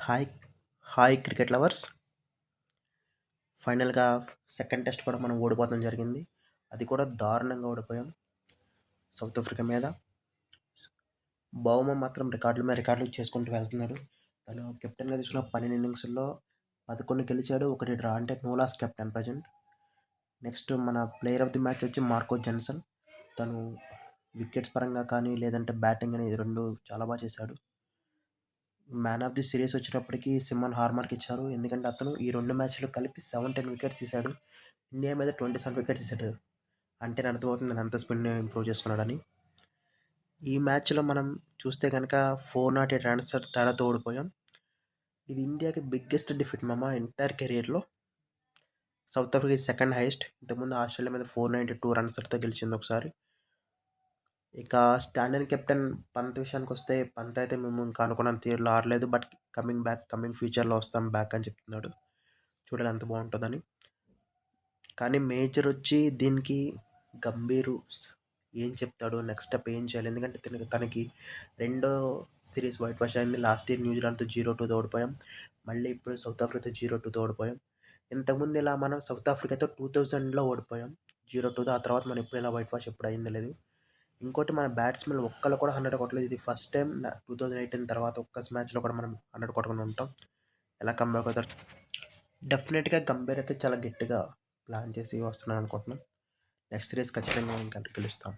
Hi hi cricket lovers. ఫైనల్గా second test కూడా మనం ఓడిపోవడం జరిగింది. అది కూడా దారుణంగా ఓడిపోయాం సౌత్ ఆఫ్రికా మీద. బౌమా మాత్రం రికార్డుల మీద రికార్డులు చేసుకుంటూ వెళ్తున్నాడు. తను కెప్టెన్గా తీసుకున్న 12 ఇన్నింగ్స్లో 11 గెలిచాడు, 1 డ్రా. అంటే no loss captain present. Next మన ప్లేయర్ ఆఫ్ ది మ్యాచ్ వచ్చి మార్కో జెన్సన్. తను వికెట్స్ పరంగా కానీ లేదంటే బ్యాటింగ్ అనేది రెండు చాలా బాగా చేశాడు. మ్యాన్ ఆఫ్ ది సిరీస్ వచ్చేటప్పటికి సిమ్మన్ హార్మర్కి ఇచ్చారు. ఎందుకంటే అతను ఈ 2 మ్యాచ్లు కలిపి 17 వికెట్స్ తీశాడు. ఇండియా మీద 27 వికెట్స్ తీశాడు. అంటే అర్థమవుతుంది నేను ఎంత స్పిన్ ఇంప్రూవ్ చేసుకున్నాడని. ఈ మ్యాచ్లో మనం చూస్తే కనుక 408 రన్స్ తేడాతో ఓడిపోయాం. ఇది ఇండియాకి బిగ్గెస్ట్ డిఫిట్ ఎంటైర్ కెరీర్లో. South Africa second highest. ఇంతకుముందు ఆస్ట్రేలియా మీద 492 రన్స్ తో గెలిచింది ఒకసారి. ఇక స్టాండర్డ్ కెప్టెన్ పంత్ విషయానికి వస్తే, పంత్ అయితే మేము ఇంకా అనుకున్నంత తీరులో ఆడలేదు, బట్ కమింగ్ ఫ్యూచర్లో వస్తాం బ్యాక్ అని చెప్తున్నాడు. చూడాలి ఎంత బాగుంటుందని. కానీ మేజర్ వచ్చి దీనికి గంభీరు ఏం చెప్తాడు, నెక్స్ట్ స్టెప్ ఏం చేయాలి. ఎందుకంటే తనకి రెండో సిరీస్ వైట్ వాష్ అయింది. లాస్ట్ ఇయర్ న్యూజిలాండ్తో 0-2 ఓడిపోయాం. మళ్ళీ ఇప్పుడు సౌత్ ఆఫ్రికాతో 0-2 ఓడిపోయాం. ఇంతకుముందు ఇలా మనం సౌత్ ఆఫ్రికాతో 2000లో ఓడిపోయాం 0-2. ఆ తర్వాత మనం ఎప్పుడు ఇలా వైట్ వాష్ ఎప్పుడు అయింది లేదు. ఇంకోటి మన బ్యాట్స్మెన్ ఒక్కళ్ళు కూడా 100 కొట్టలేదు. ఇది ఫస్ట్ టైం 2018 తర్వాత ఒక్క మ్యాచ్లో కూడా మనం 100 కొట్టకుండా ఉంటాం. ఎలా కంబ్యాక్ అవుతారు. డెఫినెట్గా గంభీర్ అయితే చాలా గట్టిగా ప్లాన్ చేసి వస్తున్నాను అనుకుంటున్నాం. నెక్స్ట్ సిరీస్ ఖచ్చితంగా ఇంకా గెలుస్తాం.